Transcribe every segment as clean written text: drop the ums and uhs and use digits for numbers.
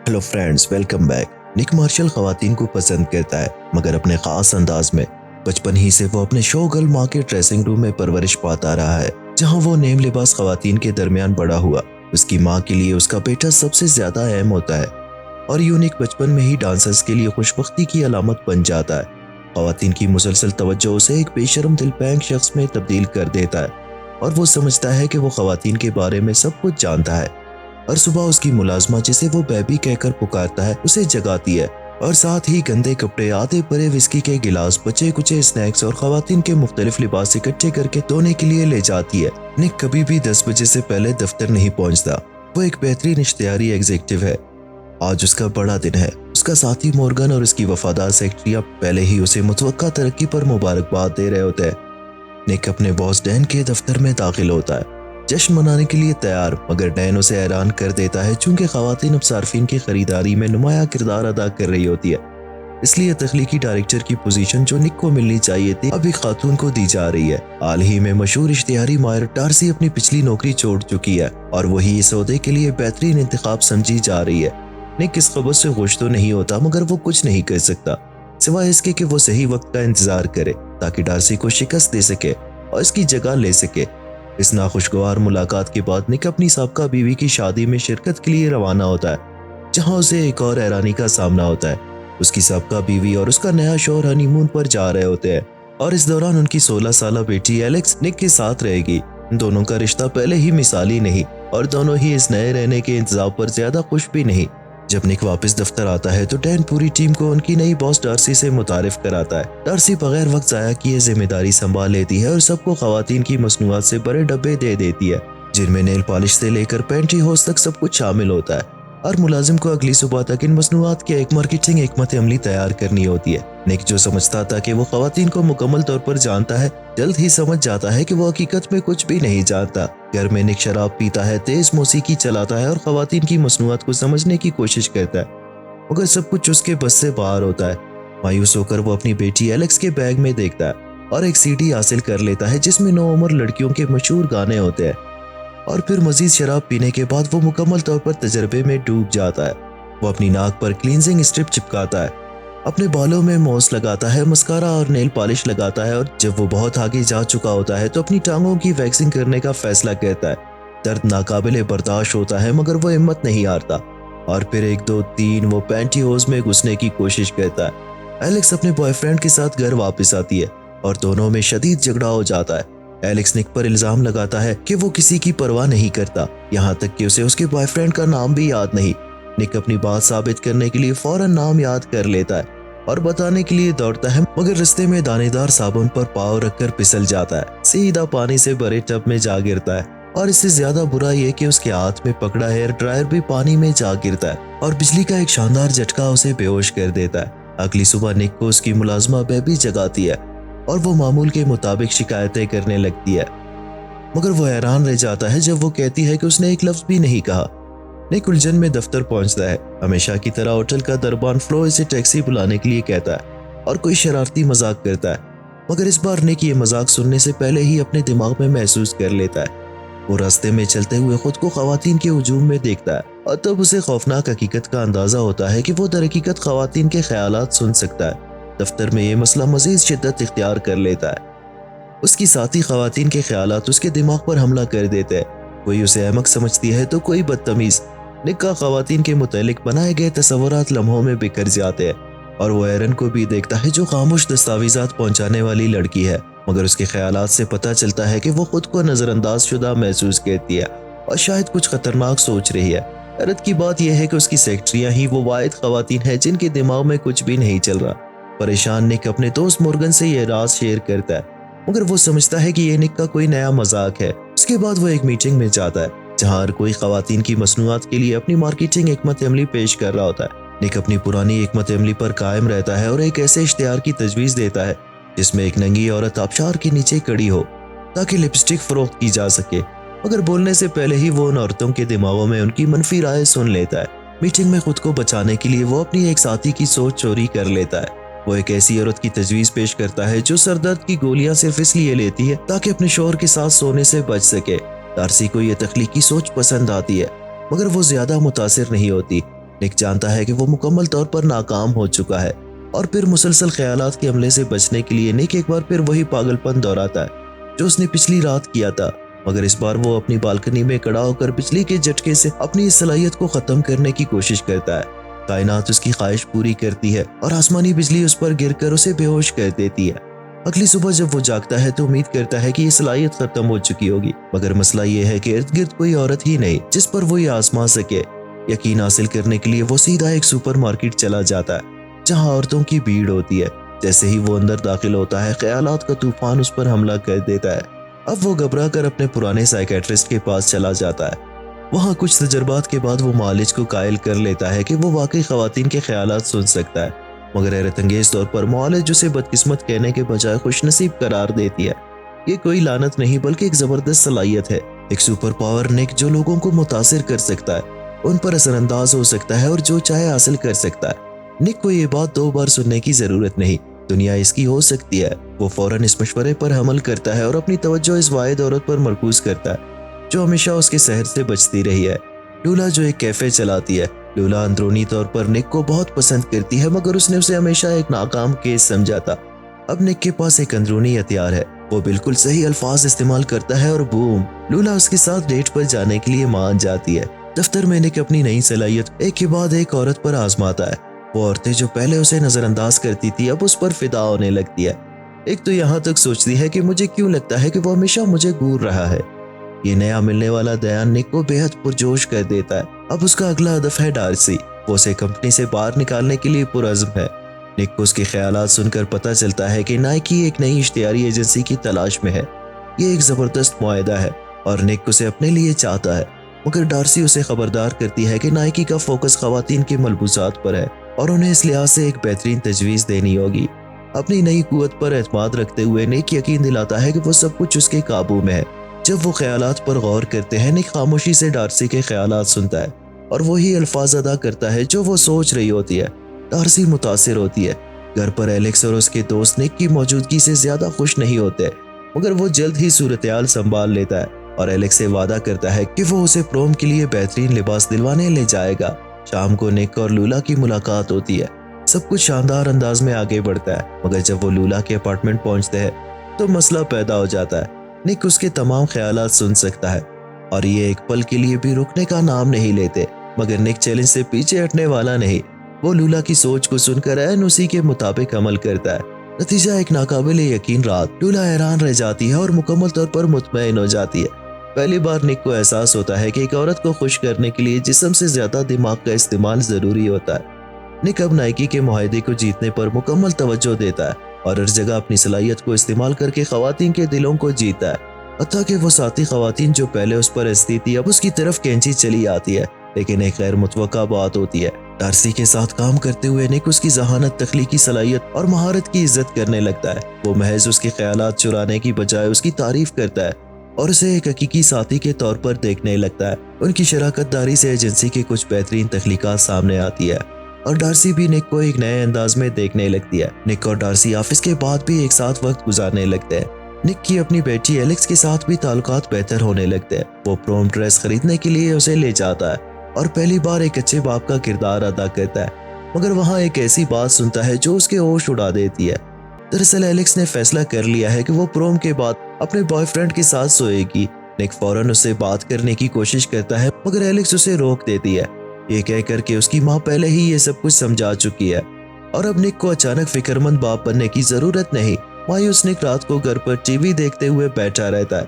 Hello friends, welcome back. Nick Marshall खवातीन को पसंद करता है, मगर अपने खास अंदाज में। बचपन ही से वो अपने शो गर्ल माँ के ड्रेसिंग रूम में परवरिश पाता रहा है, जहाँ वो नेम लिबास खवातीन के दरमियान बड़ा हुआ। उसकी माँ के लिए उसका बेटा सबसे ज्यादा अहम होता है, और यूनिक बचपन में ही डांसर्स के लिए खुशबख्ती की अलामत बन जाता है। खवातीन की मुसलसल तवज्जो उसे एक बेशरम दिलपैंग शख्स में तब्दील कर देता है, और वो समझता है कि वो खवातीन के बारे में सब कुछ जानता है। हर सुबह उसकी मुलाजमा, जिसे वो बेबी कहकर पुकारता है, उसे जगाती है, और साथ ही गंदे कपड़े, आधे भरे विस्की के गिलास, बचे कुचे स्नैक्स और खवातीन के मुख्तलिफ लिबास इकट्ठे करके धोने के लिए ले जाती है। निक कभी भी 10 बजे से पहले दफ्तर नहीं पहुंचता। वो एक बेहतरीन इश्तिहारी एग्जीक्यूटिव है। आज उसका बड़ा दिन है। उसका साथी मॉर्गन और उसकी वफादार सेक्रेटरी पहले ही उसे मुतवक्का तरक्की पर मुबारकबाद दे रहे होते हैं। निक अपने बॉस डैन के दफ्तर में दाखिल होता है, जश्न मनाने के लिए तैयार, मगर डैन उसे हैरान कर देता है, चूंकि खवातीन अब सार्फिन की खरीदारी में नुमाया किरदार अदा कर रही होती है। इसलिए तख्लीकी डायरेक्टर की पोजीशन जो निक को मिलनी चाहिए थी, अब एक खातून को दी जा रही है। हाल ही में मशहूर इश्तिहारी माहिर डार्सी अपनी पिछली नौकरी छोड़ चुकी है, और वही इस ओहदे के लिए बेहतरीन इंतखाब समझी जा रही है। निक इस खबर से खुश तो नहीं होता, मगर वो कुछ नहीं कर सकता सिवाय इसके कि वो सही वक्त का इंतजार करे, ताकि डार्सी को शिकस्त दे सके और इसकी जगह ले सके। इस नाखुशगवार मुलाकात के बाद निक अपनी साबका बीवी की शादी में शिरकत के लिए रवाना होता है, जहां उसे एक और हैरानी का सामना होता है। उसकी साबका बीवी और उसका नया शौहर हनीमून पर जा रहे होते हैं, और इस दौरान उनकी 16 साल बेटी एलेक्स निक के साथ रहेगी। दोनों का रिश्ता पहले ही मिसाली नहीं, और दोनों ही इस नए रहने के इंतजाम पर ज्यादा खुश भी नहीं। जब निक वापस दफ्तर आता है तो डैन पूरी टीम को उनकी नई बॉस डार्सी से मुतारिफ कराता है। डार्सी बगैर वक्त जाया किए जिम्मेदारी संभाल लेती है और सबको खवातीन की मसनूआत से बड़े डब्बे दे देती है, जिनमें नेल पॉलिश से लेकर पेंटी होस तक सब कुछ शामिल होता है। हर मुलाजिम को अगली सुबह तक इन मसनूआत की एक मार्केटिंग हिकमत अमली तैयार करनी होती है। निक, जो समझता था कि वो खवातीन को मुकम्मल तौर पर जानता है, जल्द ही समझ जाता है कि वो हकीकत में कुछ भी नहीं जानता। घर में निक शराब पीता है, तेज मौसीकी चलाता है और खवातीन की मसनूआत को समझने की कोशिश करता है, मगर सब कुछ उसके बस से बाहर होता है। मायूस होकर वो अपनी बेटी एलेक्स के बैग में देखता है और एक सीडी हासिल कर लेता है, जिसमें 9 उम्र लड़कियों के मशहूर गाने होते हैं। और फिर मजीद शराब पीने के बाद वो मुकम्मल तौर पर तजर्बे में डूब जाता है। वो अपनी नाक पर क्लींजिंग स्ट्रिप चिपकाता है, अपने बालों में मॉस लगाता है, मस्कारा और नेल पॉलिश लगाता है, और जब वो बहुत आगे जा चुका होता है तो अपनी टांगों की वैक्सिंग करने का फैसला करता है। दर्द नाकाबिले बर्दाश्त होता है, मगर वो हिम्मत नहीं हारता, और फिर 1 2 3 वो पैंटीहोज में घुसने की कोशिश करता है। एलेक्स अपने बॉयफ्रेंड के साथ घर वापस आती है, और दोनों में शदीद झगड़ा हो जाता है। एलेक्स निक पर इल्जाम लगाता है कि वो किसी की परवाह नहीं करता, यहाँ तक कि उसे उसके बॉयफ्रेंड का नाम भी याद नहीं। निक अपनी बात साबित करने के लिए फौरन नाम याद कर लेता है और बताने के लिए दौड़ता है, मगर रास्ते में दानेदार साबुन पर पाँव रखकर फिसल जाता है, सीधा पानी से भरे टब में जा गिरता है। और इससे ज्यादा बुरा यह कि उसके हाथ में पकड़ा हेयर ड्रायर भी पानी में जा गिरता है, और बिजली का एक शानदार झटका उसे बेहोश कर देता है। अगली सुबह निक को उसकी मुलाजमा बेबी जगाती है, और वो मामूल के मुताबिक शिकायतें करने लगती है, मगर वो हैरान रह जाता है जब वो कहती है कि उसने एक लफ्ज भी नहीं कहा। निक उलझन में दफ्तर पहुंचता है। हमेशा की तरह होटल का दरबान फ्लो इसे टैक्सी बुलाने के लिए कहता है और कोई शरारती मजाक करता है, मगर इस बार निक ये मजाक सुनने से पहले ही अपने दिमाग में महसूस कर लेता है। वो रास्ते में चलते हुए खुद को खवातीन के हुजूम में देखता है, और तब उसे खौफनाक हकीकत का अंदाजा होता है कि वो दर हकीकत खवातीन के ख्यालात सुन सकता है। दफ्तर में ये मसला मजीद शिद्दत इख्तियार कर लेता है। उसकी साथी खवातीन के ख्यालात उसके दिमाग पर हमला कर देते हैं। कोई उसे अहमक समझती है तो कोई बदतमीज। निक का खवातीन के मुतालिक बनाए गए तस्वुरात लम्हों में बिखर जाते हैं, और वो एरन को भी देखता है, जो खामोश दस्तावेजात पहुंचाने वाली लड़की है, मगर उसके ख्यालात से पता चलता है कि वो खुद को नजरअंदाज शुदा महसूस करती है और शायद कुछ खतरनाक सोच रही है। हैरत की बात यह है कि उसकी सेक्रेटरियां ही वो वाहिद खवातीन है जिनके दिमाग में कुछ भी नहीं चल रहा। परेशान निक अपने दोस्त मॉर्गन से यह राज शेयर करता है, मगर वो समझता है कि यह निक का कोई नया मजाक है। उसके बाद वो एक मीटिंग में जाता है, जहां हर कोई खवातीन की मसनूआत के लिए अपनी मार्केटिंग हिकमत अमली पेश कर रहा होता है। निक अपनी पुरानी हिकमत अमली पर कायम रहता है और एक ऐसे इश्तिहार की तजवीज देता है जिसमें एक नंगी औरत आबशार के नीचे खड़ी हो, ताकि लिपस्टिक फरोख्त की जा सके, मगर बोलने से पहले ही वो उन औरतों के दिमागों में उनकी मनफी राय सुन लेता है। मीटिंग में खुद को बचाने के लिए वो अपनी एक साथी की सोच चोरी कर लेता है। वो एक ऐसी औरत की तजवीज पेश करता है जो सरदर्द की गोलियां सिर्फ इसलिए लेती है ताकि अपने शौहर के साथ सोने से बच सके। डार्सी को यह तख्लीकी सोच पसंद आती है, मगर वो ज्यादा मुतासिर नहीं होती। निक जानता है कि वो मुकम्मल तौर पर नाकाम हो चुका है और फिर मुसलसल ख्यालात के हमले से बचने के लिए निक एक बार फिर वही पागलपन दोहराता है जो उसने पिछली रात किया था। मगर इस बार वो अपनी बालकनी में खड़ा होकर बिजली के झटके से अपनी इस सलाहियत को खत्म करने की कोशिश करता है। कायनात उसकी ख्वाहिश पूरी करती है और आसमानी बिजली उस पर गिरकर उसे बेहोश कर देती है। अगली सुबह जब वो जागता है तो उम्मीद करता है कि ये सलाहियत खत्म हो चुकी होगी, मगर मसला ये है कि इर्द गिर्द कोई औरत ही नहीं जिस पर वो ये आजमा सके। यकीन हासिल करने के लिए वो सीधा एक सुपरमार्केट चला जाता है जहाँ औरतों की भीड़ होती है। जैसे ही वो अंदर दाखिल होता है ख्यालात का तूफान उस पर हमला कर देता है। अब वो घबरा कर अपने पुराने साइकेट्रिस्ट के पास चला जाता है। वहाँ कुछ तजर्बात के बाद वो मालिज को कायल कर लेता है कि वो वाकई खवातीन के ख्यालात सुन सकता है, मगर हैरत अंगेज तौर पर मालिज उसे बदकिस्मत कहने के बजाय खुशनसीब करार देती है। ये कोई लानत नहीं बल्कि एक जबरदस्त सलाहियत है, एक सुपर पावर निक जो लोगों को मुतासिर कर सकता है, उन पर असरअंदाज हो सकता है और जो चाहे हासिल कर सकता है। निक को ये बात 2 बार सुनने की जरूरत नहीं, दुनिया इसकी हो सकती है। वो फौरन इस मशवरे पर अमल करता है और अपनी तवज्जो इस वाहिद औरत पर मरकूज करता है जो हमेशा उसके शहर से बचती रही है, लूला, जो एक कैफे चलाती है। लूला अंदरूनी तौर पर निक को बहुत पसंद करती है, मगर उसने उसे हमेशा एक नाकाम केस समझा था। अब निक के पास एक अंदरूनी हथियार है, वो बिल्कुल सही अल्फाज इस्तेमाल करता है और बूम, लूला उसके साथ डेट पर जाने के लिए मान जाती है। दफ्तर में निक अपनी नई सलाहियत एक के बाद एक औरत पर आजमाता है। वो औरतें जो पहले उसे नजरअंदाज करती थी अब उस पर फिदा होने लगती है। एक तो यहाँ तक सोचती है कि मुझे क्यों लगता है कि वो हमेशा मुझे घूर रहा है। ये नया मिलने वाला दयान निक को बेहद पुरजोश कर देता है। अब उसका अगला हदफ है डार्सी। वो उसे कंपनी से बाहर निकालने के लिए पुरअज़्म है। निक को उसके ख्यालात सुनकर पता चलता है कि नाइकी एक नई इश्तिहारी एजेंसी की तलाश में है। ये एक जबरदस्त मुआहदा है और निक उसे अपने लिए चाहता है, मगर डार्सी उसे खबरदार करती है कि नाइकी का फोकस खवातीन के मलबूसात पर है और उन्हें इस लिहाज से एक बेहतरीन तजवीज़ देनी होगी। अपनी नई कुव्वत पर एतमाद रखते हुए निक यकीन दिलाता है कि वो सब कुछ उसके काबू में है। जब वो ख्यालात पर गौर करते हैं निक खामोशी से डार्सी के ख्यालात सुनता है और वही अल्फाज अदा करता है जो वो सोच रही होती है। डार्सी मुतासिर होती है। घर पर एलेक्स और उसके दोस्त निक की मौजूदगी से ज्यादा खुश नहीं होते, मगर वो जल्द ही सूरत-ए-हाल संभाल लेता है और एलेक्स से वादा करता है कि वो उसे प्रोम के लिए बेहतरीन लिबास दिलवाने ले जाएगा। शाम को निक और लूला की मुलाकात होती है। सब कुछ शानदार अंदाज में आगे बढ़ता है, मगर जब वो लूला के अपार्टमेंट पहुंचते हैं तो मसला पैदा हो जाता है। निक उसके तमाम ख्यालात सुन सकता है और ये एक पल के लिए भी रुकने का नाम नहीं लेते, मगर निक चैलेंज से पीछे हटने वाला नहीं। वो लूला की सोच को सुनकर ऐन उसी के मुताबिक अमल करता है। नतीजा एक नाकाबिल यकीन रात। लूला हैरान रह जाती है और मुकम्मल तौर पर मुतमईन हो जाती है। पहली बार निक को एहसास होता है कि एक औरत को खुश करने के लिए जिस्म से ज्यादा दिमाग का इस्तेमाल जरूरी होता है। निक अब नाइकी के मुआहदे को जीतने पर मुकम्मल तवज्जो देता है और हर जगह अपनी सलाहियत को इस्तेमाल करके खवातीन के दिलों को जीता है। हत्ता कि वो साथी खवातीन जो पहले उस पर हंसती थी अब उसकी तरफ कैंची चली आती है। लेकिन एक गैर मुतवक्का बात होती है। डार्सी के साथ काम करते हुए निक उसकी जहानत, तख्लीकी सलाहियत और महारत की इज्जत करने लगता है। वो महज उसके ख्यालात चुराने की बजाय उसकी तारीफ करता है और उसे एक हकीकी साथी के तौर पर देखने लगता है। उनकी शराकत दारी से एजेंसी की कुछ बेहतरीन तख्लीकात सामने आती है और डार्सी भी निक को एक नए अंदाज में देखने लगती है। निक और डार्सी ऑफिस के बाद भी एक साथ वक्त गुजारने लगते हैं। निक की अपनी बेटी एलेक्स के साथ भी ताल्लुकात बेहतर होने लगते हैं। वो प्रोम ड्रेस खरीदने के लिए उसे ले जाता है और पहली बार एक अच्छे बाप का किरदार अदा करता है, मगर वहाँ एक ऐसी बात सुनता है जो उसके होश उड़ा देती है। दरअसल एलेक्स ने फैसला कर लिया है कि वो प्रोम के बाद अपने बॉयफ्रेंड के साथ सोएगी। निक फौरन उससे बात करने की कोशिश करता है, मगर एलेक्स उसे रोक देती है, ये कहकर के उसकी माँ पहले ही ये सब कुछ समझा चुकी है और अब निक को अचानक फिक्रमंद बाप बनने की जरूरत नहीं। मायूस निक रात को घर पर टीवी देखते हुए बैठा रहता है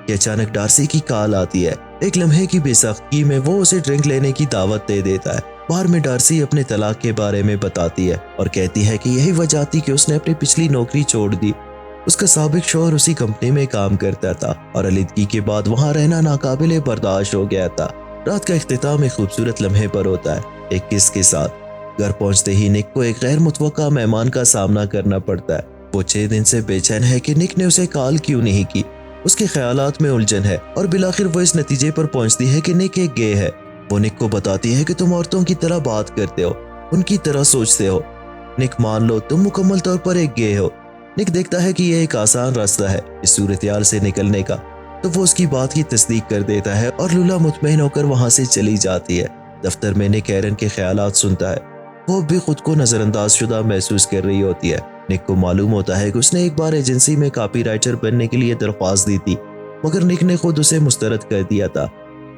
कि अचानक डार्सी की कॉल आती है। एक लम्हे की बेसख्ती में वो उसे ड्रिंक लेने की दावत दे देता है। बार में डार्सी अपने तलाक के बारे में बताती है और कहती है कि यही वजह थी कि उसने अपनी पिछली नौकरी छोड़ दी। उसका साबिक शौहर उसी कंपनी में काम करता था और अलीदगी के बाद वहाँ रहना नाकाबिले बर्दाश्त हो गया था। रात का इख्तिताम एक खूबसूरत लम्हे पर होता है, एक किस के साथ। घर पहुंचते ही निक को एक गैर मुतवक्का मेहमान का सामना करना पड़ता है। वो 6 दिन से बेचैन है कि निक ने उसे कॉल क्यों नहीं की। उसके ख्यालात में उलझन है और बिलाखिर वो इस नतीजे पर पहुंचती है कि निक एक गे है। वो निक को बताती है कि तुम औरतों की तरह बात करते हो, उनकी तरह सोचते हो। निक, मान लो तुम मुकम्मल तौर पर एक गे हो। निक देखता है कि यह एक आसान रास्ता है इस सूरत-ए-हाल से निकलने का, तो वो उसकी बात की तस्दीक कर देता है और लूला मुतमईन होकर वहां से चली जाती है। दफ्तर में निक एरन के ख्यालात सुनता है। वो भी खुद को नजरअंदाज शुदा महसूस कर रही होती है। निक को मालूम होता है कि उसने एक बार एजेंसी में कॉपीराइटर बनने के लिए दरख्वास्त दी थी, मगर निक ने खुद उसे मुस्तरद कर दिया था।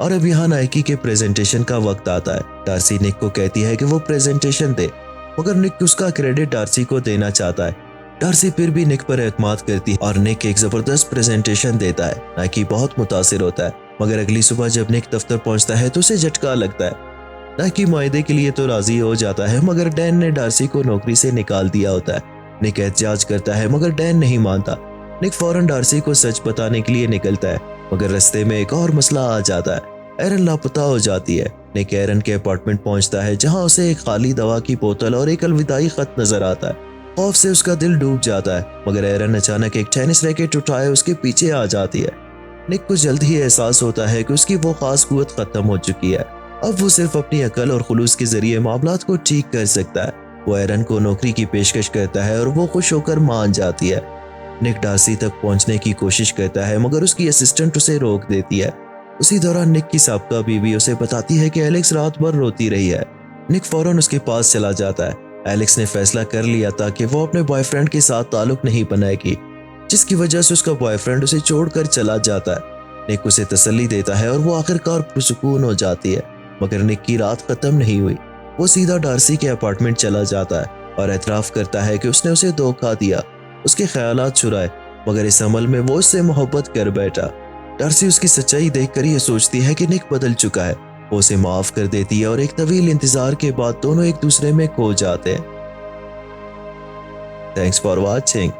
और अब यहाँ नाइकी के प्रेजेंटेशन का वक्त आता है। डार्सी निक को कहती है कि वो प्रेजेंटेशन दे, मगर निक उसका क्रेडिट डार्सी को देना चाहता है। डार्सी फिर भी निक पर एतमाद करती है और निक एक जबरदस्त प्रेजेंटेशन देता है। नाइकी बहुत मुतासिर होता है, मगर अगली सुबह जब निक दफ्तर पहुंचता है तो उसे झटका लगता है। नाइकी मुआहदे के लिए तो राजी हो जाता है, मगर डैन ने डार्सी को नौकरी से निकाल दिया होता है। निक एहतजाज करता है, मगर डैन नहीं मानता। निक फौरन डार्सी को सच बताने के लिए निकलता है, मगर रास्ते में एक और मसला आ जाता है। एरन लापता हो जाती है। निक एरन के अपार्टमेंट पहुंचता है, जहां उसे एक खाली दवा की बोतल और एक अलविदाई खत नजर आता है। खौफ से उसका दिल डूब जाता है, मगर एरन अचानक एक टेनिस रैकेट उठाए उसके पीछे आ जाती है। निक को जल्द ही एहसास होता है कि उसकी वो खास कुव्वत खत्म हो चुकी है। अब वो सिर्फ अपनी अकल और खुलूस के जरिए मामलात को ठीक कर सकता है। वो एरन को नौकरी की पेशकश करता है और वो खुश होकर मान जाती है। निक डार्सी तक पहुंचने की कोशिश करता है, मगर उसकी असिस्टेंट उसे रोक देती है। उसी दौरान निक की साबका बीवी उसे बताती है कि एलेक्स रात भर रोती रही है। निक फौरन उसके पास चला जाता है। एलेक्स ने फैसला कर लिया था कि वो अपने बॉयफ्रेंड के साथ ताल्लुक नहीं बनाएगी, जिसकी वजह से उसका बॉयफ्रेंड उसे छोड़कर चला जाता है। निक उसे तसल्ली देता है और वो आखिरकार पुरसुकून हो जाती है। मगर निक की रात खत्म नहीं हुई। वो सीधा डार्सी के अपार्टमेंट चला जाता है और एतराफ़ करता है कि उसने उसे धोखा दिया, उसके ख्यालात चुराए, मगर इस अमल में वो उससे मोहब्बत कर बैठा। डार्सी उसकी सच्चाई देखकर ये सोचती है कि निक बदल चुका है। वो उसे माफ कर देती है और एक तवील इंतजार के बाद दोनों एक दूसरे में खो जाते हैं। Thanks for watching.